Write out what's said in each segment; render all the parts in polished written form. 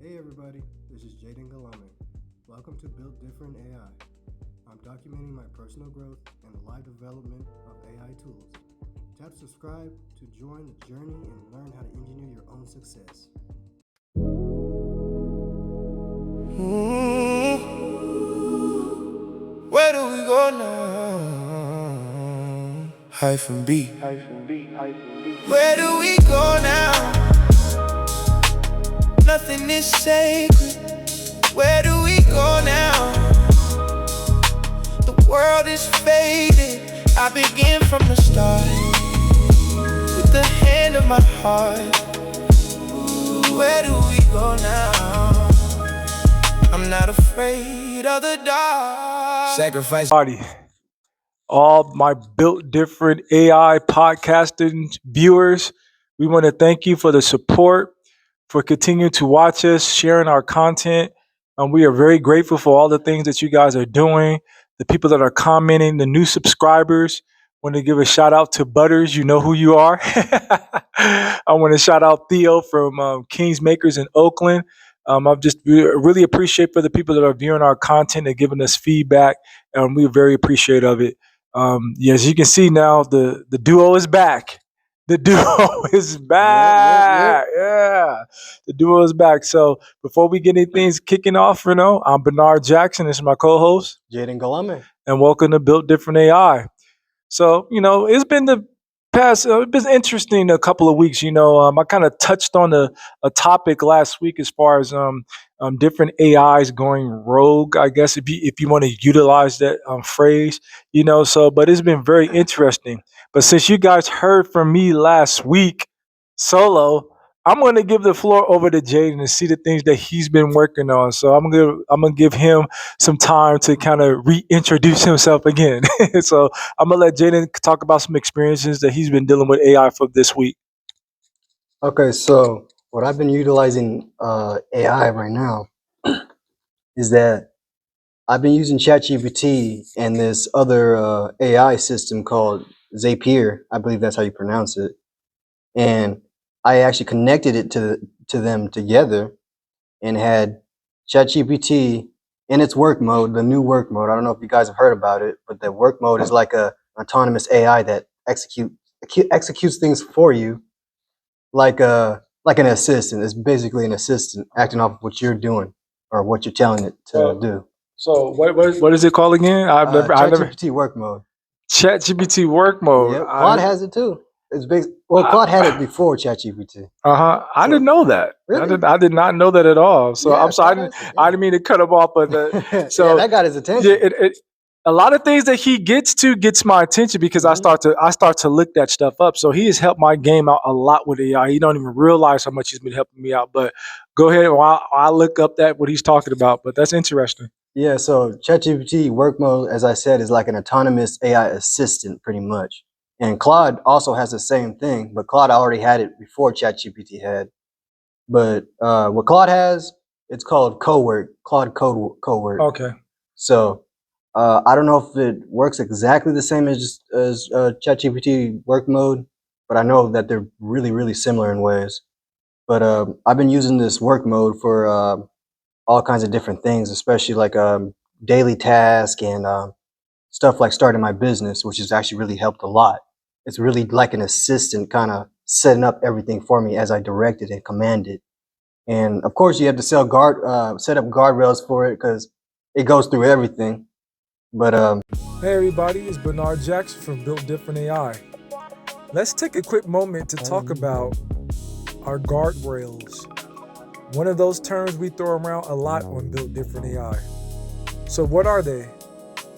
Hey everybody, this is Jayden. Welcome to Built Different AI. I'm documenting my personal growth and the live development of AI tools. Tap subscribe to join the journey and learn how to engineer your own success. Where do we go now? Hyphen B. Where do we go now? Nothing is sacred. Where do we go now? The world is faded. I begin from the start with the hand of my heart. Where do we go now? I'm not afraid of the dark. Sacrifice. All my Built Different AI podcasting viewers, we want to thank you for the support, for continuing to watch us, sharing our content. We are very grateful for all the things that you guys are doing, the people that are commenting, the new subscribers. Want to give a shout out to Butters. You know who you are. I want to shout out Theo from Kings Makers in Oakland. I just really appreciate for the people that are viewing our content and giving us feedback. We're very appreciative of it. As you can see now, the duo is back. The duo is back. Yeah, the duo is back. So before we get anything kicking off, I'm Bernard Jackson. This is my co-host, Jayden, and welcome to Built Different AI. So it's been the past. It's been interesting a couple of weeks. I kind of touched on a topic last week as far as different AIs going rogue. I guess if you want to utilize that phrase, So, but it's been very interesting. But since you guys heard from me last week solo, I'm going to give the floor over to Jayden and see the things that he's been working on. So I'm gonna give him some time to kind of reintroduce himself again. So I'm gonna let Jayden talk about some experiences that he's been dealing with AI for this week. Okay, so what I've been utilizing AI right now is that I've been using ChatGPT and this other AI system called Zapier. I believe that's how you pronounce it. And I actually connected it to them together and had ChatGPT in its work mode, the new work mode. I don't know if you guys have heard about it, but the work mode is like a autonomous AI that executes things for you, like an assistant. It's basically an assistant acting off of what you're doing or what you're telling it to do. So what is it called again? I've never ChatGPT work mode. ChatGPT work mode. Yep, Claude has it too. It's big. Well, Claude had it before ChatGPT. I didn't know that. Really? I did not know that at all. So Yeah, I'm sorry. I didn't mean to cut him off, but so yeah, that got his attention. Yeah, a lot of things that he gets my attention because I start to look that stuff up. So he has helped my game out a lot with AI. You don't even realize how much he's been helping me out. But go ahead while I look up what he's talking about. But that's interesting. Yeah, so ChatGPT work mode, as I said, is like an autonomous AI assistant, pretty much. And Claude also has the same thing, but Claude already had it before ChatGPT had. But what Claude has, it's called Cowork, Claude Cowork. Okay. So I don't know if it works exactly the same as ChatGPT work mode, but I know that they're really, really similar in ways. But I've been using this work mode for all kinds of different things, especially like daily tasks and stuff like starting my business, which has actually really helped a lot. It's really like an assistant kind of setting up everything for me as I direct it and command it. And of course, you have to set up guardrails for it because it goes through everything. But Hey everybody, it's Bernard Jackson from Built Different AI. Let's take a quick moment to talk about our guardrails. One of those terms we throw around a lot on Built Different AI. So what are they?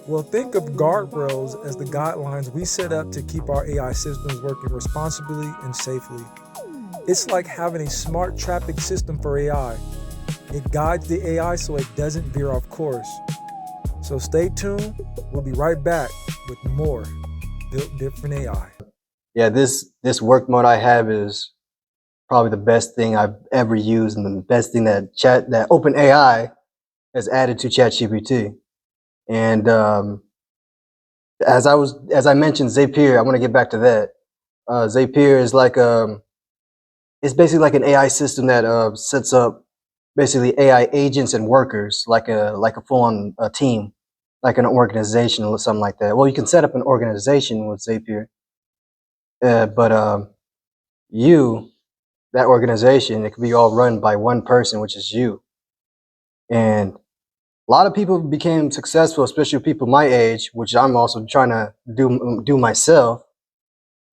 Well, think of guardrails as the guidelines we set up to keep our AI systems working responsibly and safely. It's like having a smart traffic system for AI. It guides the AI so it doesn't veer off course. So stay tuned. We'll be right back with more Built Different AI. Yeah, this work mode I have is probably the best thing I've ever used and the best thing that OpenAI has added to ChatGPT. And as I mentioned, Zapier, I want to get back to that. Zapier is like it's basically like an AI system that sets up basically AI agents and workers, like a full on team, like an organization or something like that. Well, you can set up an organization with Zapier, but you that organization, it could be all run by one person, which is you. And a lot of people became successful, especially people my age, which I'm also trying to do myself.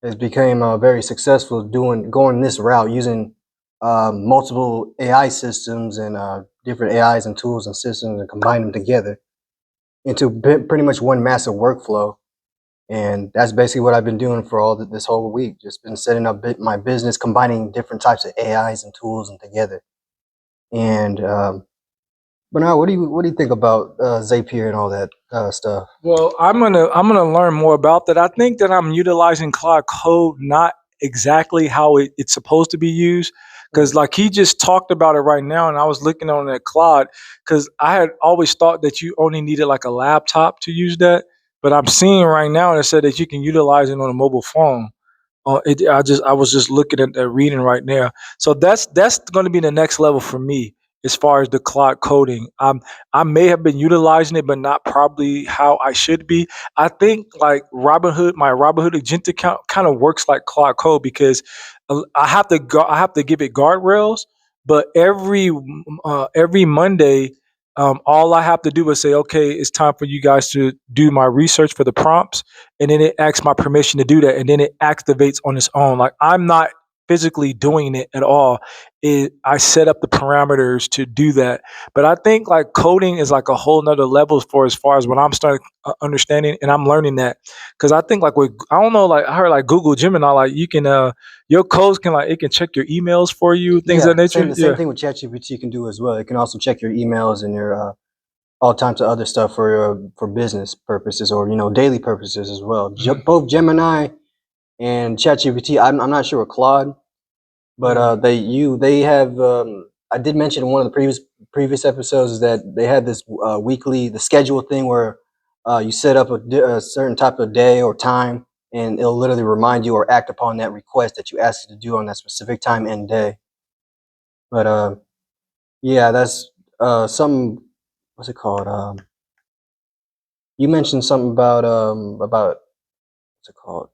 Has became very successful going this route using multiple AI systems and different AIs and tools and systems and combine them together into pretty much one massive workflow. And that's basically what I've been doing for this whole week. Just been setting up my business, combining different types of AIs and tools and together. And Bernard, what do you think about Zapier and all that stuff? Well, I'm gonna learn more about that. I think that I'm utilizing Cloud Code not exactly how it's supposed to be used. Because like he just talked about it right now, and I was looking on that Claude, because I had always thought that you only needed like a laptop to use that. But I'm seeing right now and it said that you can utilize it on a mobile phone. I was just looking at that reading right now. So that's going to be the next level for me as far as the cloud coding. I may have been utilizing it, but not probably how I should be. I think like Robinhood, my Robinhood agent account kind of works like cloud code because I have to give it guardrails, but every Monday. All I have to do is say, okay, it's time for you guys to do my research for the prompts, and then it asks my permission to do that, and then it activates on its own. Like I'm not physically doing it at all. I set up the parameters to do that. But I think like coding is like a whole nother level for as far as what I'm starting understanding, and I'm learning that because I think like with I don't know, like I heard like Google Gemini, like you can your codes can like it can check your emails for you, things of Yeah, that nature. the same Yeah. thing with ChatGPT can do as well. It can also check your emails and your all types of other stuff for business purposes or daily purposes as well. Both Gemini and ChatGPT. I'm not sure with Claude, but they have. I did mention in one of the previous episodes is that they had this weekly the schedule thing where you set up a certain type of day or time, and it'll literally remind you or act upon that request that you asked it to do on that specific time and day. But yeah, that's some. What's it called? You mentioned something about what's it called?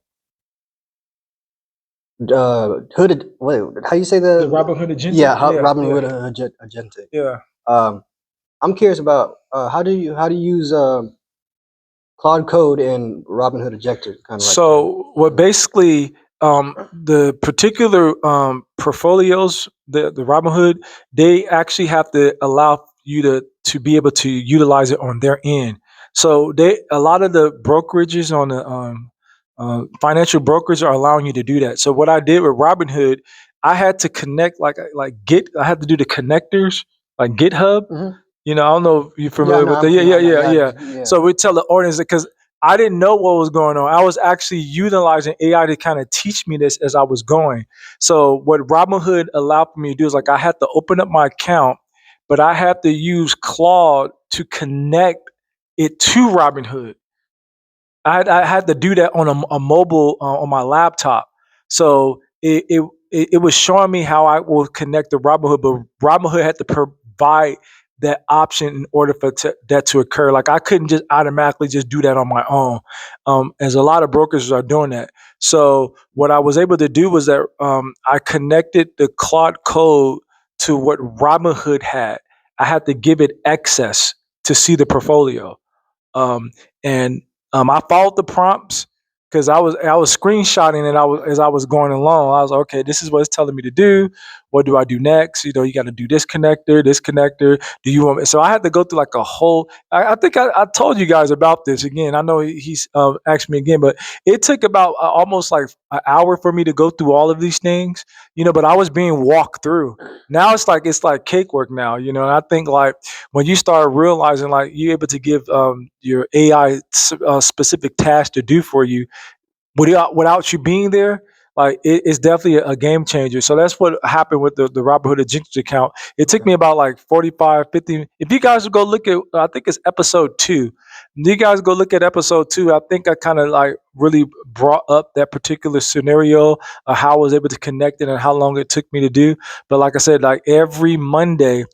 Hooded. Wait, how you say The Robinhood agent. Yeah, Yeah. Robin Yeah. Hood agentic. Yeah. I'm curious about how do you use Cloud Code and Robinhood agentic kind of like that? So what basically the particular portfolios, the Robinhood, they actually have to allow you to be able to utilize it on their end. So a lot of the brokerages on the financial brokers are allowing you to do that. So what I did with Robinhood, I had to connect I had to do the connectors like GitHub. Mhm. I don't know if you're Yeah, familiar no, with that. I'm Yeah, no, yeah, no, yeah, yeah, yeah. yeah. So we tell the audience because I didn't know what was going on. I was actually utilizing AI to kind of teach me this as I was going. So what Robinhood allowed for me to do is like I had to open up my account, but I had to use Claude to connect it to Robinhood. I had to do that on a mobile on my laptop. So it was showing me how I will connect to Robinhood, but Robinhood had to provide that option in order for that to occur. Like I couldn't just automatically just do that on my own, as a lot of brokers are doing that. So what I was able to do was that I connected the Claude code to what Robinhood had. I had to give it access to see the portfolio. And I followed the prompts because I was screenshotting it. As I was going along. I was like, okay, this is what it's telling me to do. What do I do next? You got to do this connector, this connector. Do you want me? So I had to go through like a whole. I think I told you guys about this again. I know he's asked me again, but it took about almost like an hour for me to go through all of these things. But I was being walked through. Now it's like cakework now. And I think like when you start realizing like you're able to give your AI specific tasks to do for you without you being there, like it's definitely a game changer. So that's what happened with the Robert Hood Jenkins account. It took me about like 45, 50. If you guys would go look at, I think it's episode 2. You guys go look at episode 2. I think I kind of like really brought up that particular scenario of how I was able to connect it and how long it took me to do. But like I said, like every Monday,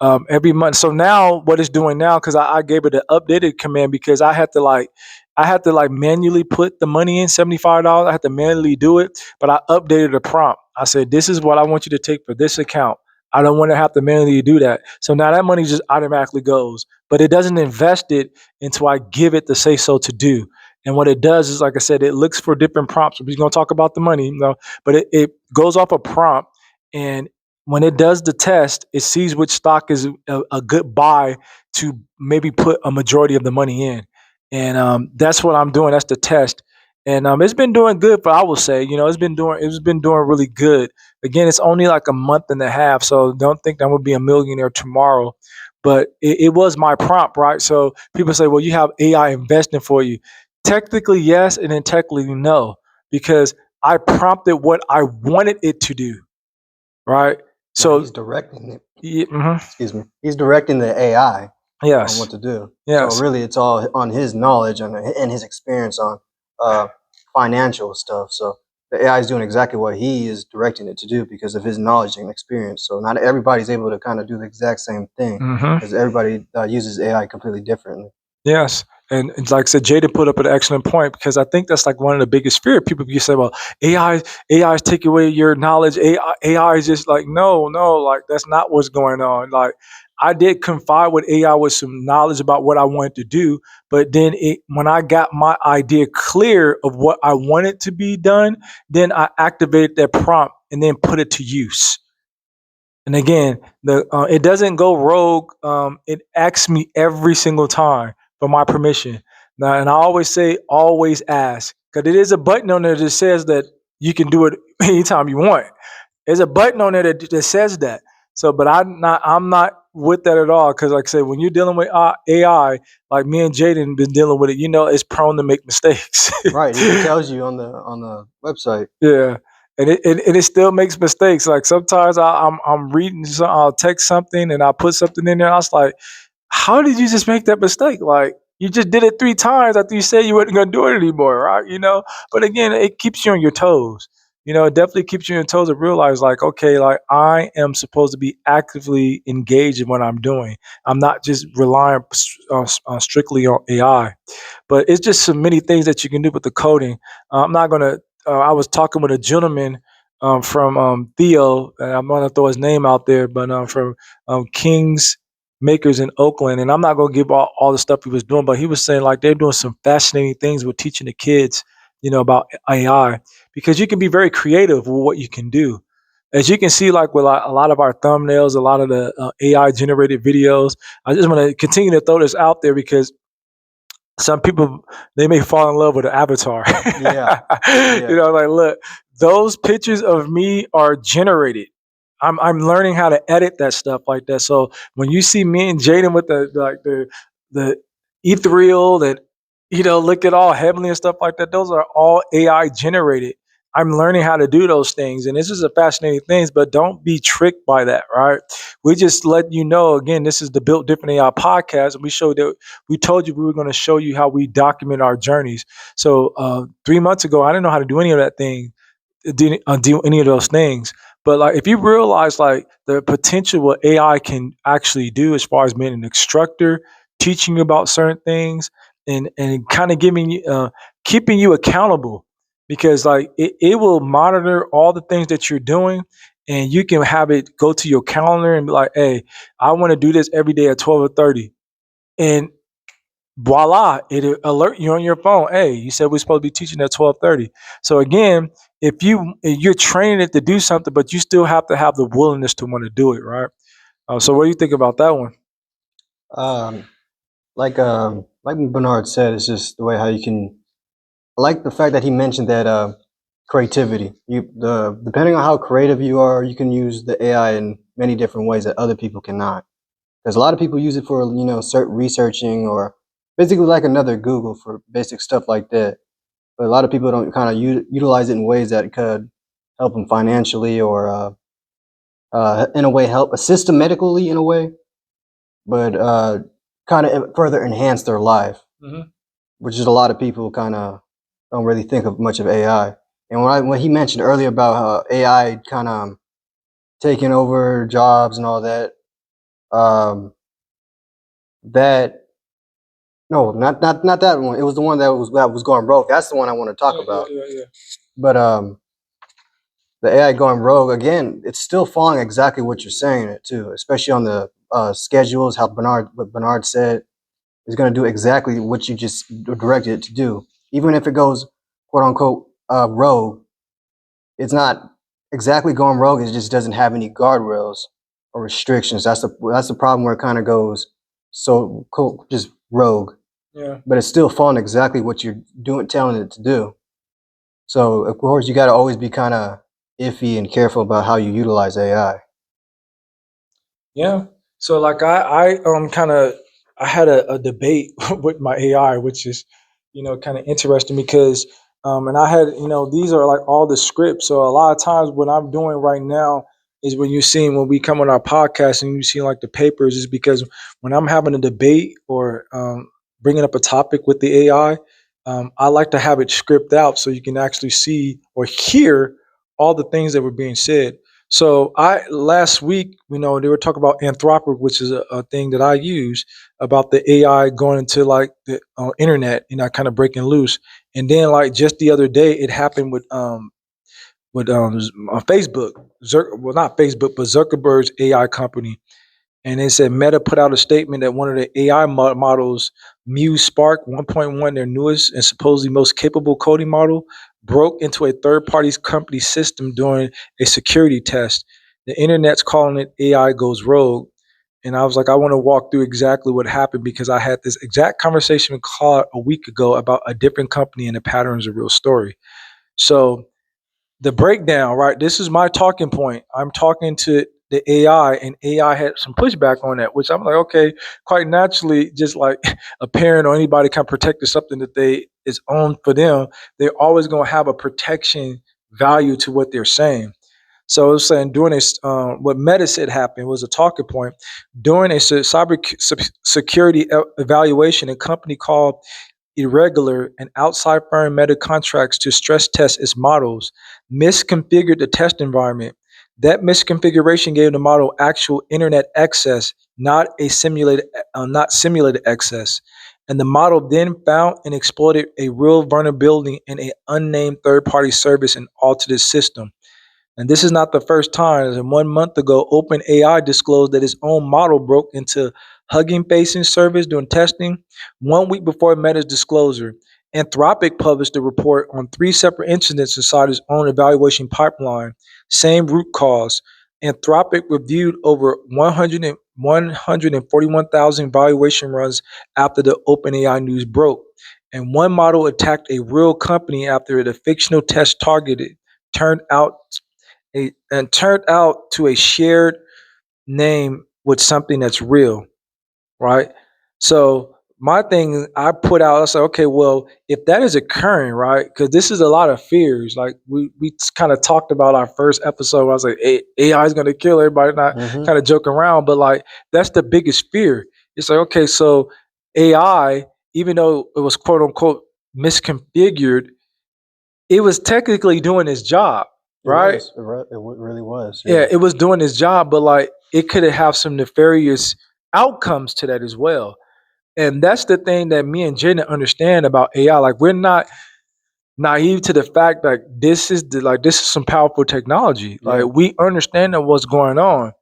every month. So now what it's doing now, because I gave it an updated command because I had to like manually put the money in $75. I had to manually do it, but I updated the prompt. I said, this is what I want you to take for this account. I don't want to have to manually do that. So now that money just automatically goes, but it doesn't invest it until I give it the say so to do. And what it does is, like I said, it looks for different prompts. We're going to talk about the money, but it goes off a prompt. And when it does the test, it sees which stock is a good buy to maybe put a majority of the money in. And that's what I'm doing. That's the test, and it's been doing good. But I will say, it's been doing really good. Again, it's only like a month and a half, so don't think I'm gonna be a millionaire tomorrow. But it was my prompt, right? So people say, well, you have AI investing for you. Technically, yes, and then technically, no, because I prompted what I wanted it to do, right? So So he's directing it. mhm. Excuse me. He's directing the AI on Yes, what to do. So yes. really, it's all on his knowledge and his experience on financial stuff. So the AI is doing exactly what he is directing it to do because of his knowledge and experience. So not everybody's able to kind of do the exact same thing Hmm. because everybody uses AI completely differently. Yes. And it's like I said, Jayden put up an excellent point because I think that's like one of the biggest fear. People you say, well, AI is taking away your knowledge. AI is just like, no, like that's not what's going on. Like I did confide with AI with some knowledge about what I wanted to do, but then when I got my idea clear of what I wanted to be done, then I activated that prompt and then put it to use. And again, it doesn't go rogue. It asks me every single time for my permission. Now, and I always say, always ask, because it is a button on there that says that you can do it anytime you want. There's a button on there that says that. So, but I'm not with that at all. Because, like I said, when you're dealing with AI, like me and Jayden been dealing with it, it's prone to make mistakes. Right. It tells you on the website. Yeah, and it still makes mistakes. Like sometimes I'm reading, I'll text something and I put something in there. And I was like, how did you just make that mistake? Like you just did it 3 times after you said you weren't gonna do it anymore, right? But again, it keeps you on your toes. It definitely keeps you on your toes to realize, like, okay, like I am supposed to be actively engaged in what I'm doing. I'm not just relying strictly on AI. But it's just so many things that you can do with the coding. I'm not gonna. I was talking with a gentleman from Theo, and I'm gonna throw his name out there, but from King's Makers in Oakland, and I'm not gonna give all the stuff he was doing, but he was saying like they're doing some fascinating things with teaching the kids, about AI, because you can be very creative with what you can do. As you can see, like with a lot of our thumbnails, a lot of the AI generated videos, I just want to continue to throw this out there because some people they may fall in love with an avatar. Yeah. Like look, those pictures of me are generated. I'm learning how to edit that stuff like that. So when you see me and Jayden with the ethereal that look at all heavenly and stuff like that, those are all AI generated. I'm learning how to do those things, and this is a fascinating things. But don't be tricked by that, right? We just let you know again. This is the Built Different AI podcast, and we told you we were going to show you how we document our journeys. So 3 months ago, I didn't know how to do any of that thing, do any of those things. But like, if you realize like the potential what AI can actually do as far as being an instructor, teaching you about certain things, and kind of giving you, keeping you accountable, because like it will monitor all the things that you're doing, and you can have it go to your calendar and be like, hey, I want to do this every day at 12:30, and voila, it alert you on your phone. Hey, you said we're supposed to be teaching at 12:30. So again, if you're training it to do something, but you still have to have the willingness to want to do it, right? So what do you think about that one? Um, like Bernard said, it's just the way how you can. I like the fact that he mentioned that creativity. Depending on how creative you are, you can use the AI in many different ways that other people cannot. Because a lot of people use it for researching or basically like another Google for basic stuff like that. but a lot of people don't kind of utilize it in ways that could help them financially or in a way assist them medically in a way, but kind of further enhance their life, which is a lot of people kind of don't really think of much of AI. And when he mentioned earlier about how AI kind of taking over jobs and all that, that no, not that one. It was the one that was going broke. That's the one I want to talk about. Yeah. But the AI going rogue again, it's still following exactly what you're saying it too, especially on the schedules. What Bernard said is going to do exactly what you just directed it to do, even if it goes quote unquote rogue. It's not exactly going rogue. It just doesn't have any guardrails or restrictions. That's the problem where it kind of goes so cool, just rogue. Yeah. But it's still following exactly what you're telling it to do. So of course you got to always be kind of iffy and careful about how you utilize AI. Yeah. So like I kind of I had a debate with my AI, which is kind of interesting because and I had these are like all the scripts. So a lot of times what I'm doing right now is when we come on our podcast and you see like the papers is because when I'm having a debate or bringing up a topic with the AI, I like to have it script out so you can actually see or hear all the things that were being said. So I last week, they were talking about Anthropic, which is a thing that I use about the AI going into like the internet, kind of breaking loose. And then like just the other day, it happened with Facebook. Well, not Facebook, but Zuckerberg's AI company. And it said Meta put out a statement that one of the AI models, Muse Spark 1.1, their newest and supposedly most capable coding model, broke into a third party's company system during a security test. The internet's calling it AI goes rogue. And I was like, I want to walk through exactly what happened because I had this exact conversation with Claude a week ago about a different company and the patterns of real story. So the breakdown, right? This is my talking point. I'm talking to the AI, and AI had some pushback on that, which I'm like, okay, quite naturally, just like a parent or anybody can protect something that they is owned for them, they're always going to have a protection value to what they're saying. So I was saying during this, what Meta said happened was a talking point during a cyber security evaluation. A company called Irregular, an outside firm made contracts to stress test its models, misconfigured the test environment. That misconfiguration gave the model actual internet access, not simulated access. And the model then found and exploited a real vulnerability in an unnamed third-party service and altered its system. And this is not the first time. And 1 month ago, OpenAI disclosed that its own model broke into Hugging Face's service during testing. 1 week before Meta's disclosure, Anthropic published a report on 3 separate incidents inside its own evaluation pipeline. Same root cause. Anthropic reviewed over 141,000 evaluation runs after the OpenAI news broke. And one model attacked a real company after the fictional test targeted turned out turned out to a shared name with something that's real, right? So my thing I put out, I said, okay, well, if that is occurring, right? Because this is a lot of fears. Like we kind of talked about our first episode. I was like, AI is going to kill everybody, not kind of joking around, but like that's the biggest fear. It's like, okay, so AI, even though it was quote unquote misconfigured, it was technically doing its job, right? It really was. Yeah, it was doing its job, but like it could have some nefarious outcomes to that as well. And that's the thing that me and Jayden understand about AI. Like we're not naive to the fact that this is some powerful technology. Yeah. Like we understand that what's going on.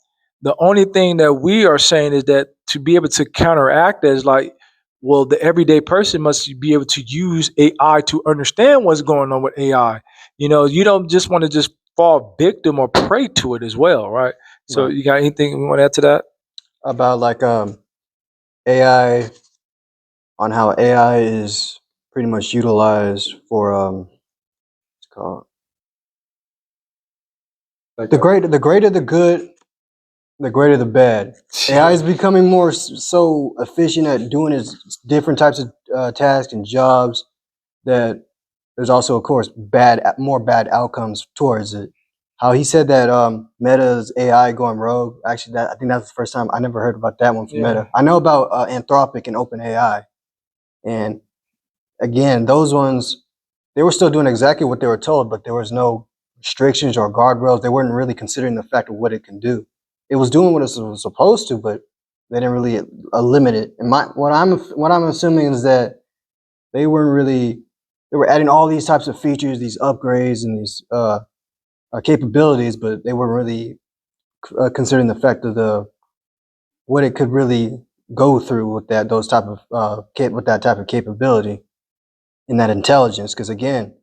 The only thing that we are saying is that to be able to counteract that is like, well, the everyday person must be able to use AI to understand what's going on with AI. You don't just want to just fall victim or prey to it as well, right? So Right. you got anything you want to add to that? About like AI, on how AI is pretty much utilized for what's it called the greater the good, the greater the bad. AI is becoming more so efficient at doing its different types of tasks and jobs that there's also, of course, more bad outcomes towards it. How he said that Meta's AI going rogue. Actually, I think that's the first time I never heard about that one from Meta. I know about Anthropic and OpenAI, and again, those ones, they were still doing exactly what they were told, but there was no restrictions or guardrails. They weren't really considering the fact of what it can do. It was doing what it was supposed to, but they didn't really limit it. And what I'm assuming is that they weren't really, they were adding all these types of features, these upgrades, and these capabilities, but they weren't really considering the fact of what it could really go through with those type of with that type of capability and that intelligence. Because again,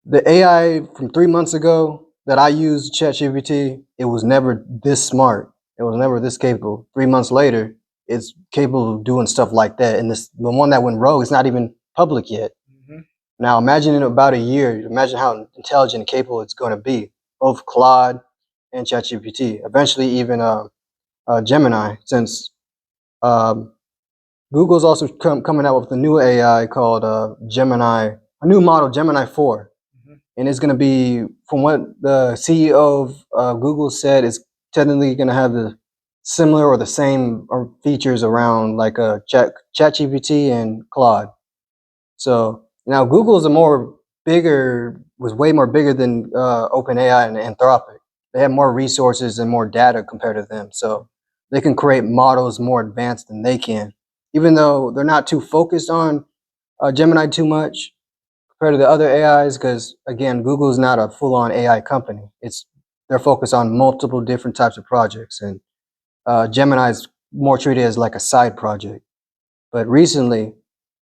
the AI from 3 months ago that I used ChatGPT, it was never this smart. It was never this capable. 3 months later, it's capable of doing stuff like that. And the one that went rogue is not even public yet. Mm-hmm. Now imagine in about a year, imagine how intelligent and capable it's going to be, both Claude and ChatGPT. Eventually, even Gemini, since Google's also coming out with a new AI called Gemini, a new model, Gemini 4. And it's going to be, from what the CEO of Google said, it's technically going to have the similar or the same features around like ChatGPT and Claude. So now Google's was way more bigger than OpenAI and Anthropic. They have more resources and more data compared to them. So they can create models more advanced than they can, even though they're not too focused on Gemini too much compared to the other AIs, because again, Google is not a full-on AI company. They're focused on multiple different types of projects, and Gemini is more treated as like a side project. But recently,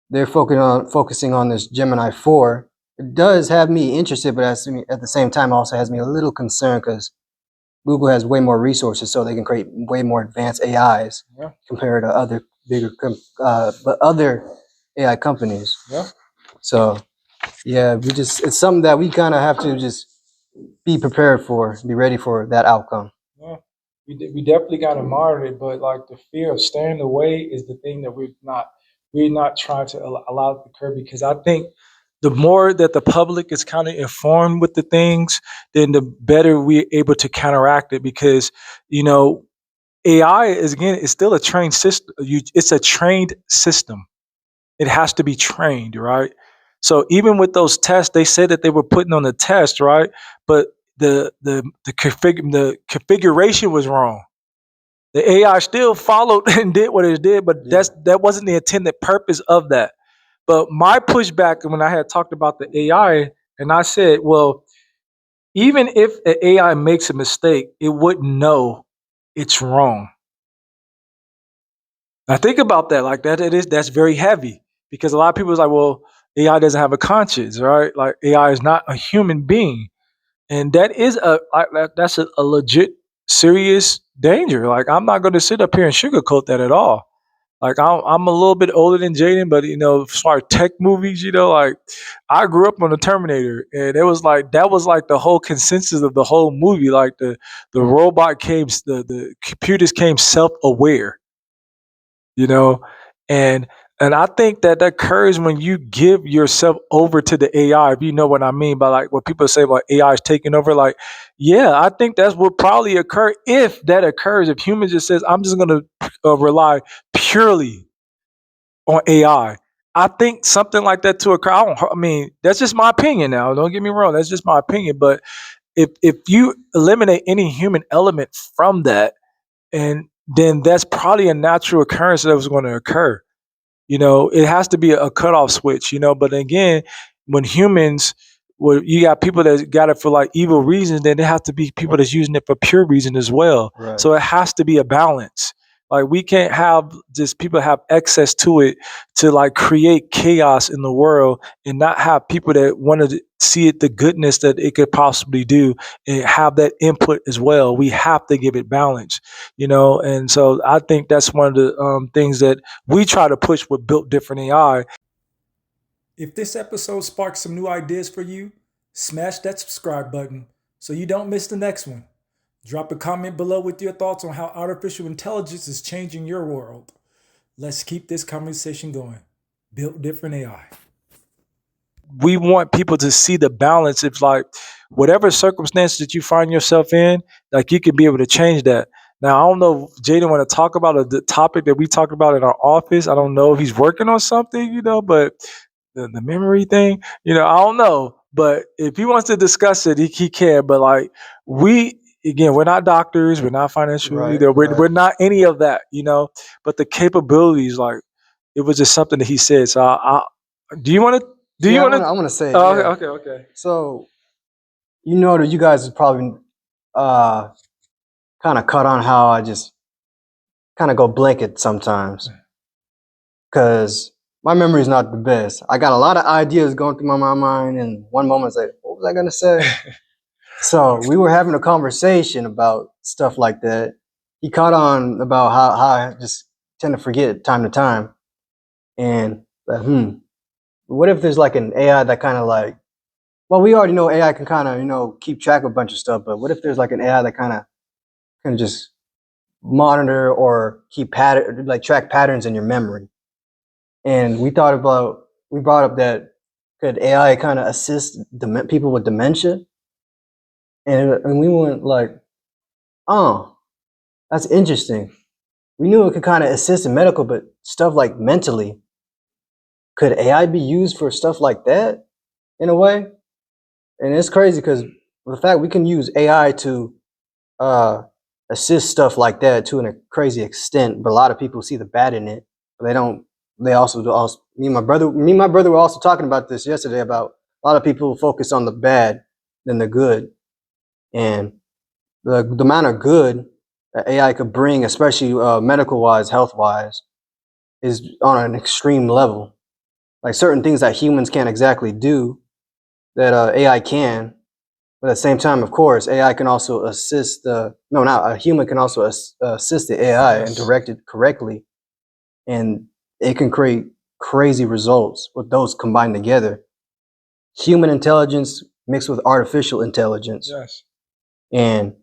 they're focusing on this Gemini 4. It does have me interested, but at the same time, also has me a little concerned because Google has way more resources, so they can create way more advanced AIs compared to other other AI companies. Yeah. So yeah, it's something that we kind of have to just be prepared for, be ready for that outcome. Yeah, we definitely got to monitor it, but like the fear of staying away is the thing that we're not trying to allow it to occur, because I think the more that the public is kind of informed with the things, then the better we're able to counteract it. Because AI is still a trained system. It's a trained system. It has to be trained, right? So even with those tests, they said that they were putting on the test, right? But the configuration was wrong. The AI still followed and did what it did, but that wasn't the intended purpose of that. But my pushback when I had talked about the AI, and I said, well, even if an AI makes a mistake, it wouldn't know it's wrong. Now think about that. Like that's very heavy, because a lot of people is like, well, AI doesn't have a conscience, right? Like AI is not a human being, and that's a legit serious danger. Like I'm not going to sit up here and sugarcoat that at all. Like I'm a little bit older than Jayden, but as far as tech movies, like I grew up on the Terminator, and it was like that was like the whole consensus of the whole movie. Like the robot the computers came self-aware, you know and I think that occurs when you give yourself over to the AI, if you know what I mean by like what people say about AI is taking over. Like, yeah, I think that's what probably occur. If that occurs, if humans just says, I'm just going to rely purely on AI, I think something like that to occur. I mean, that's just my opinion now, don't get me wrong, that's just my opinion. But if you eliminate any human element from that, and then that's probably a natural occurrence that was going to occur. It has to be a cutoff switch. But again, when humans, you got people that got it for like evil reasons, then there have to be people that's using it for pure reason as well. Right. So it has to be a balance. Like we can't have just people have access to it to like create chaos in the world, and not have people that want to see it, the goodness that it could possibly do, and have that input as well. We have to give it balance, and so I think that's one of the things that we try to push with Built Different AI. If this episode sparks some new ideas for you, smash that subscribe button so you don't miss the next one. Drop a comment below with your thoughts on how artificial intelligence is changing your world. Let's keep this conversation going. Built Different AI. we want people to see the balance. It's like whatever circumstances that you find yourself in, like you can be able to change that. Now I don't know if Jayden want to talk about the topic that we talked about in our office. I don't know if he's working on something, but the memory thing, I don't know. But if he wants to discuss it, he can. But like we again, we're not doctors, we're not financial Right, either. We're right. not any of that. But the capabilities, like it was just something that he said. So do you want to? Do you Yeah, want to? I want to say it. Oh, Yeah. okay. So you know that you guys have probably uh, kind of cut on how I just kind of go blanket sometimes because my memory is not the best. I got a lot of ideas going through my mind, and one moment it's like, what was I gonna say? So we were having a conversation about stuff like that. He caught on about how I just tend to forget time to time, and what if there's like an AI that kind of like, well, we already know AI can kind of keep track of a bunch of stuff, but what if there's like an AI that kind of can just monitor or keep pattern like track patterns in your memory? And we brought up that could AI kind of assist people with dementia, and we went like, oh, that's interesting. We knew it could kind of assist in medical, but stuff like mentally, could AI be used for stuff like that in a way? And it's crazy because the fact we can use AI to uh, assist stuff like that to a crazy extent, but a lot of people see the bad in it. But they don't. They also me and my brother were also talking about this yesterday about a lot of people focus on the bad than the good, and the amount of good that AI could bring, especially medical wise, health wise, is on an extreme level. Like certain things that humans can't exactly do that AI can. But at the same time, of course, AI can also assist the no, not a human can also assist the AI and direct it correctly, and it can create crazy results with those combined together. Human intelligence mixed with artificial intelligence, Yes. and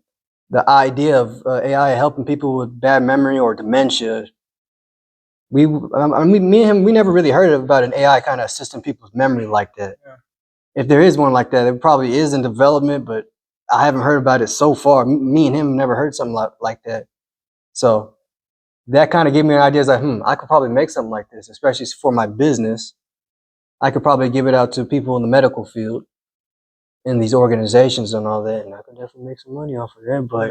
the idea of AI helping people with bad memory or dementia. Me and him, we never really heard about an AI kind of assisting people's memory like that. Yeah. If there is one like that, it probably is in development, but I haven't heard about it so far. Me and him never heard something like that. So that kind of gave me an idea. Like, I could probably make something like this, especially for my business. I could probably give it out to people in the medical field, in these organizations and all that, and I could definitely make some money off of that. But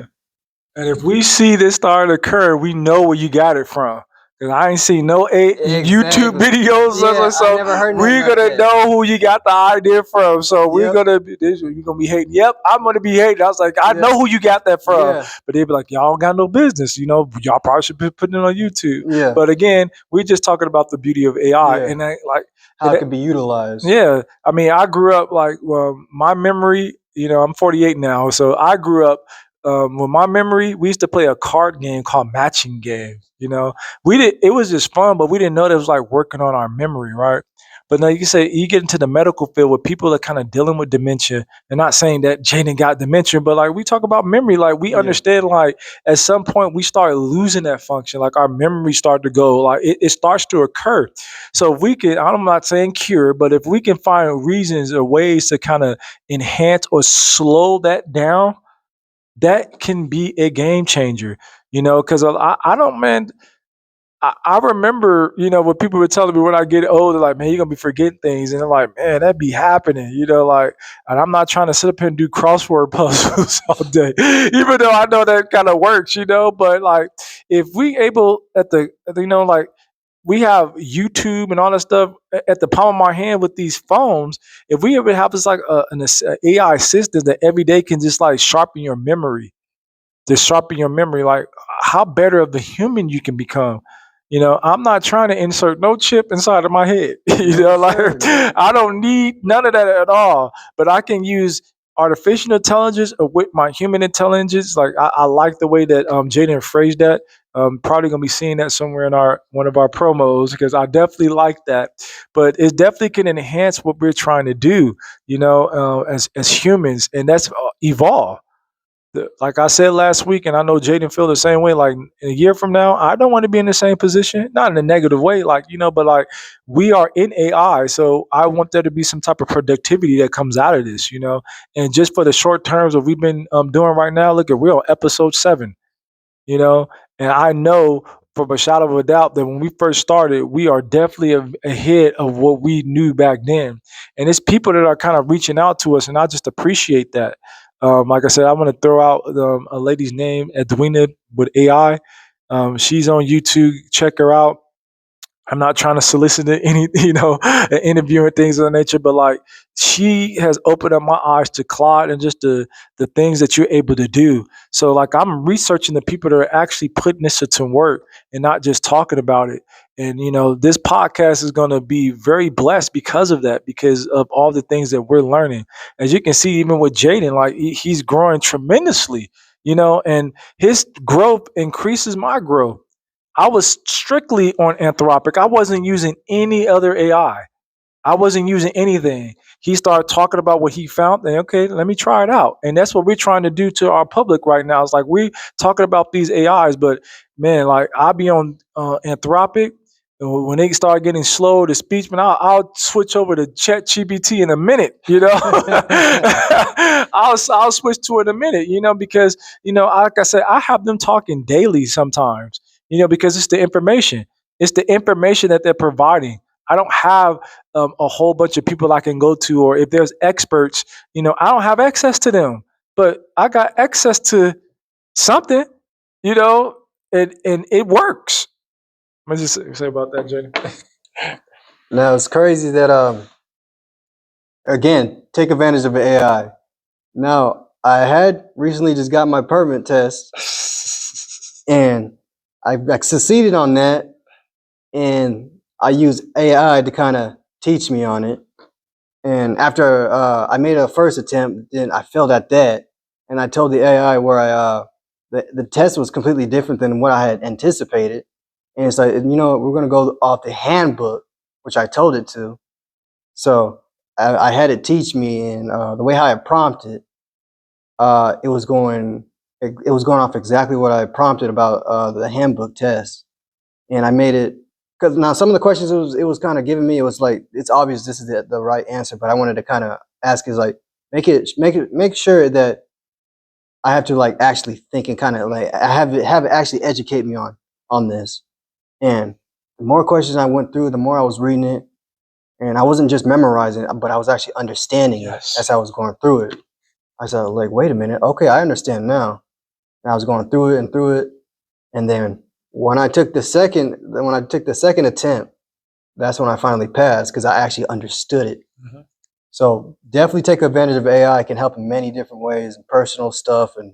And if we see this start to occur, we know where you got it from. Cause I ain't seen no YouTube exactly, videos, yeah, I so never heard nothing we're like gonna that. know who you got the idea from. So we're Yep, gonna be you're gonna be hating. Yep, I'm gonna be hating. I was like, I yeah, know who you got that from, yeah, but they'd be like, y'all don't got no business. Y'all probably should be putting it on YouTube. yeah, But again, we're just talking about the beauty of AI, yeah. and I, like, How and it could be utilized. yeah, I mean, I grew up like, well, my memory, I'm 48 now. So I grew up with my memory, we used to play a card game called Matching Game. It was just fun, but we didn't know that it was like working on our memory, right? But now you can say you get into the medical field where people are kind of dealing with dementia. They're not saying that Jayden got dementia, but like we talk about memory, like we Yeah, understand like at some point we start losing that function, like our memory start to go, like it starts to occur. So if we can, I'm not saying cure, but if we can find reasons or ways to kind of enhance or slow that down, that can be a game changer. Because I don't, man. I remember, what people were telling me when I get older, like, man, you're gonna be forgetting things, and they're like, man, that be happening, like, and I'm not trying to sit up here and do crossword puzzles all day, even though I know that kind of works, but like, if we able like we have YouTube and all that stuff at the palm of our hand with these phones. If we ever have this like an AI assistant that every day can just like sharpen your memory, like how better of a human you can become. I'm not trying to insert no chip inside of my head. no Like sir, no. I don't need none of that at all. But I can use artificial intelligence with my human intelligence. Like I like the way that Jayden phrased that. Probably gonna be seeing that somewhere in our one of our promos because I definitely like that. But it definitely can enhance what we're trying to do. As humans, and that's evolve. Like I said last week, and I know Jayden feel the same way. Like a year from now, I don't want to be in the same position, not in a negative way, like but like we are in AI, so I want there to be some type of productivity that comes out of this, And just for the short terms of we've been doing right now, look at we're on episode 7, you know, and I know from a shadow of a doubt that when we first started, we are definitely ahead of what we knew back then. And it's people that are kind of reaching out to us, and I just appreciate that. Like I said, I want to throw out a lady's name, Edwina with AI. She's on YouTube. Check her out. I'm not trying to solicit any, an interview and things of that nature, but like she has opened up my eyes to Claude and just the things that you're able to do. So like I'm researching the people that are actually putting this to work and not just talking about it. And this podcast is going to be very blessed because of that, because of all the things that we're learning. As you can see, even with Jayden, like he's growing tremendously, and his growth increases my growth. I was strictly on Anthropic. I wasn't using any other AI. I wasn't using anything. He started talking about what he found. And okay, let me try it out. And that's what we're trying to do to our public right now. It's like we're talking about these AIs, but man, like I'll be on Anthropic. When they start getting slow to speech, man, I'll switch over to ChatGPT in a minute. I'll switch to it in a minute. Because like I said, I have them talking daily sometimes. Because it's the information. It's the information that they're providing. I don't have a whole bunch of people I can go to, or if there's experts, I don't have access to them, but I got access to something, and it works. Let me just say about that, Jenny. Now it's crazy that again, take advantage of AI. Now I had recently just got my permit test, and I succeeded on that, and I used AI to kind of teach me on it. And after I made a first attempt, then I failed at that, and I told the AI where the test was completely different than what I had anticipated. And it's like, we're going to go off the handbook, which I told it to. So I had it teach me, and the way how I prompted, it was going off exactly what I prompted about the handbook test, and I made it. Because now some of the questions it was kind of giving me, it was like it's obvious this is the right answer, but I wanted to kind of ask is like make sure that I have to like actually think and kind of like I have it actually educate me on this. And the more questions I went through, the more I was reading it, and I wasn't just memorizing it, but I was actually understanding it as I was going through it. I said, like, wait a minute, okay, I understand now. And I was going through it, and then when I took the second attempt, that's when I finally passed because I actually understood it. Mm-hmm. So definitely take advantage of AI. It can help in many different ways, personal stuff and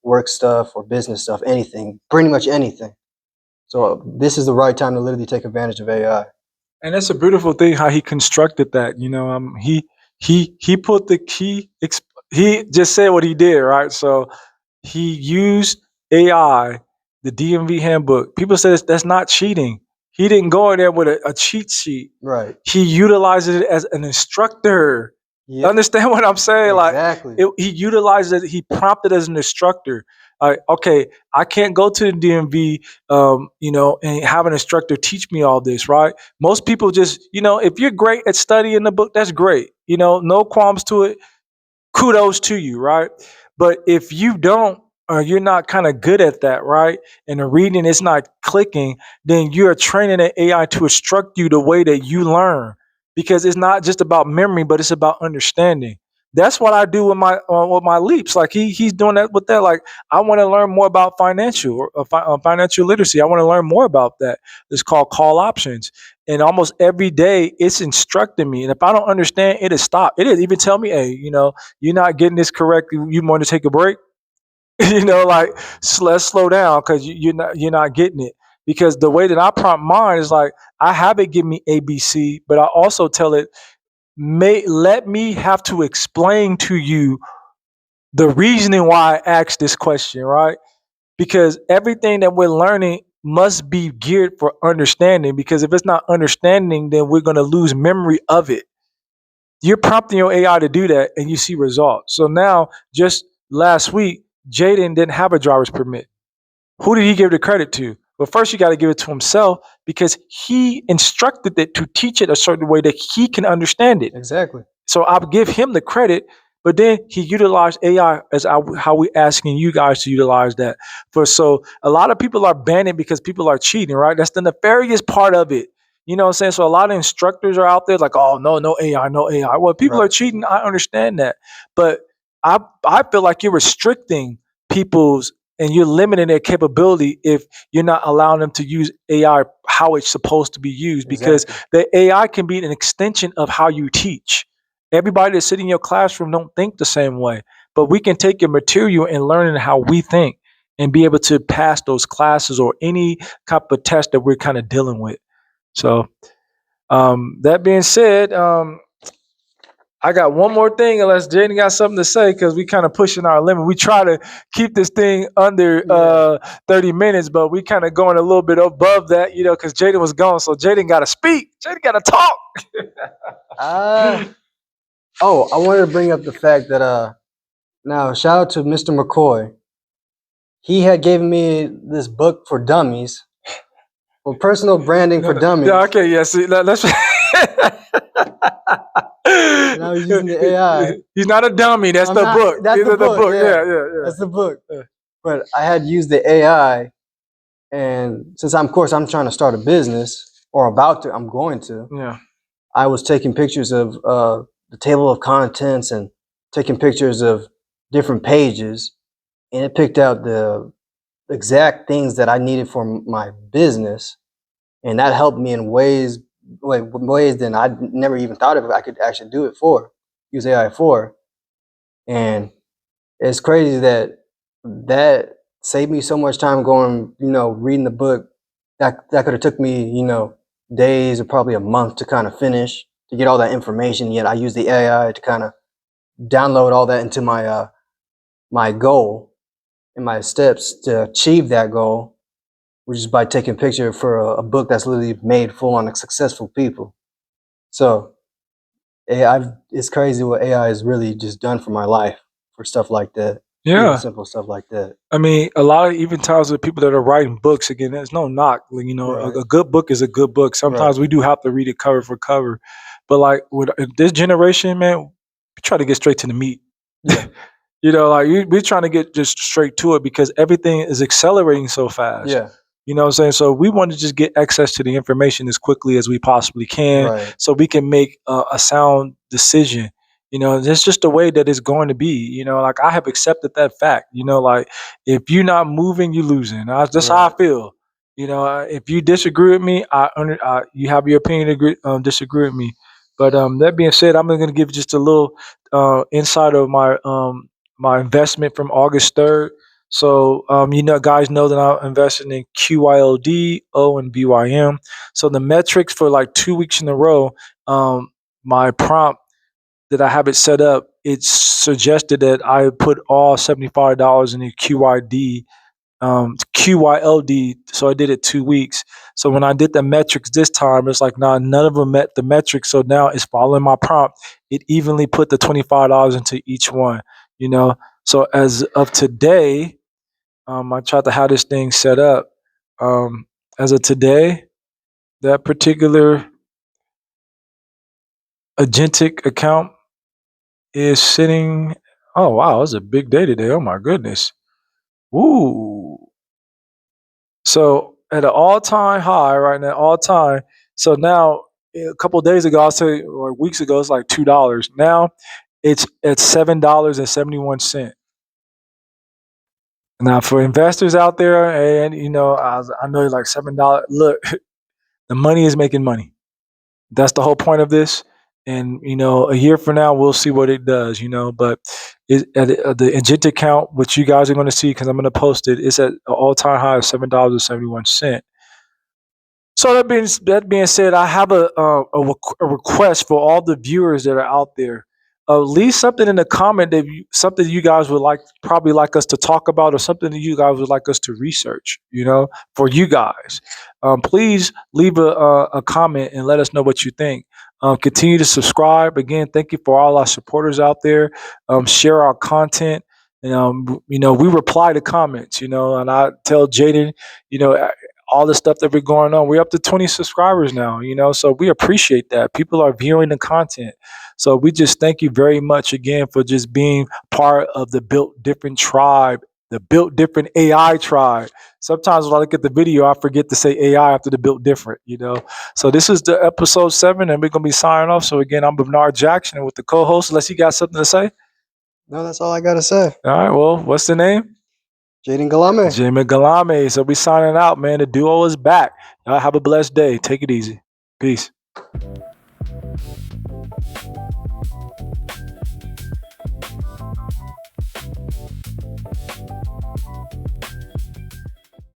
work stuff or business stuff, anything, pretty much anything. So this is the right time to literally take advantage of AI. And that's a beautiful thing how he constructed that. He put the key. He just said what he did, right? So he used AI, the DMV handbook. People say that's not cheating. He didn't go in there with a cheat sheet. Right. He utilized it as an instructor. Yep. Understand what I'm saying? Exactly. Like he utilized it. He prompted as an instructor. Okay, I can't go to the DMV, and have an instructor teach me all this, right? Most people just, if you're great at studying the book, that's great. No qualms to it. Kudos to you, right? But if you don't, or you're not kind of good at that, right? And the reading is not clicking, then you're training an AI to instruct you the way that you learn, because it's not just about memory, but it's about understanding. That's what I do with my leaps. Like he's doing that with that. Like I want to learn more about financial literacy. I want to learn more about that. It's called call options. And almost every day it's instructing me. And if I don't understand, it'll stop. It'll even tell me, hey, you're not getting this correctly. You want to take a break? Let's slow down because you're not getting it. Because the way that I prompt mine is like I have it give me ABC, but I also tell it, let me have to explain to you the reasoning why I asked this question, right? Because everything that we're learning must be geared for understanding, because if it's not understanding, then we're going to lose memory of it. You're prompting your AI to do that and you see results. So now just last week, Jayden didn't have a driver's permit. Who did he give the credit to? Well, first you got to give it to himself because he instructed it to teach it a certain way that he can understand it. Exactly. So I'll give him the credit, but then he utilized AI as how we asking you guys to utilize that. So a lot of people are banning because people are cheating, right? That's the nefarious part of it. You know what I'm saying? So a lot of instructors are out there like, oh no, no AI, no AI. Well, people are Right. cheating. I understand that, but I feel like you're restricting people's and you're limiting their capability if you're not allowing them to use AI how it's supposed to be used because Exactly. the AI can be an extension of how you teach. Everybody that's sitting in your classroom don't think the same way, but we can take your material and learn how we think and be able to pass those classes or any type of test that we're kind of dealing with. So that being said, I got one more thing unless Jayden got something to say because we kind of pushing our limit. We try to keep this thing under Yeah. 30 minutes, but we kind of going a little bit above that, because Jayden was gone. So Jayden got to speak. Jayden got to talk. I wanted to bring up the fact that now shout out to Mr. McCoy. He had given me this book for dummies, for personal branding for dummies. Okay, yeah. See, let's. And I was using the AI. He's not a dummy. That's the book. That's the book. Yeah. Yeah. That's the book. But I had used the AI, and since I'm trying to start a business, or I'm going to. Yeah. I was taking pictures of the table of contents and taking pictures of different pages, and it picked out the exact things that I needed for my business, and that helped me in ways that I never even thought of. I could actually use AI for, and it's crazy that saved me so much time going, reading the book. That could have took me, days or probably a month to kind of finish to get all that information. Yet I use the AI to kind of download all that into my my goal and my steps to achieve that goal, which is by taking a picture for a book that's literally made full on successful people. So it's crazy what AI has really just done for my life for stuff like that. Yeah. Simple stuff like that. I mean, a lot of even times with people that are writing books, again, there's no knock. Right. A good book is a good book. Sometimes we do have to read it cover for cover. But like with this generation, man, we try to get straight to the meat. Yeah. We're trying to get just straight to it because everything is accelerating so fast. Yeah. You know what I'm saying? So we want to just get access to the information as quickly as we possibly can Right. so we can make a sound decision. That's just the way that it's going to be. Like I have accepted that fact. Like if you're not moving, you're losing. That's how I feel. If you disagree with me, you have your opinion, disagree with me. But that being said, I'm going to give just a little insight of my investment from August 3rd. So, guys know that I'm investing in QYLD, O, and BYM. So the metrics for like 2 weeks in a row, my prompt that I have it set up, it suggested that I put all $75 in the QYLD. So I did it 2 weeks. So when I did the metrics this time, it's like, nah, none of them met the metrics. So now it's following my prompt. It evenly put the $25 into each one, So as of today, I tried to have this thing set up. As of today, that particular agentic account is sitting. Oh wow, it's a big day today. Oh my goodness. Woo. So at an all-time high right now, all time. So now a couple of days ago, I'll say, or weeks ago, it's like $2. Now it's at $7.71. Now for investors out there, and I know like $7. Look, the money is making money. That's the whole point of this. And a year from now, we'll see what it does. But the Agent count, which you guys are going to see, because I'm going to post it, is at an all-time high of $7.71. So that being said, I have a request for all the viewers that are out there. Leave something in the comment something you guys would probably like us to talk about, or something that you guys would like us to research. For you guys, please leave a comment and let us know what you think. Continue to subscribe. Again, thank you for all our supporters out there. Share our content. We reply to comments, and I tell Jayden, all the stuff that we're going on. We're up to 20 subscribers now, so we appreciate that. People are viewing the content. So we just thank you very much again for just being part of the Built Different tribe, the Built Different AI tribe. Sometimes when I look at the video, I forget to say AI after the Built Different. So this is the episode 7, and we're going to be signing off. So again, I'm Bernard Jackson, and with the co-host, unless you got something to say. No, that's all I gotta say. All right, well, what's the name? Jayden Galame. Jimmy Galame. So we signing out, man. The duo is back. Y'all have a blessed day. Take it easy. Peace.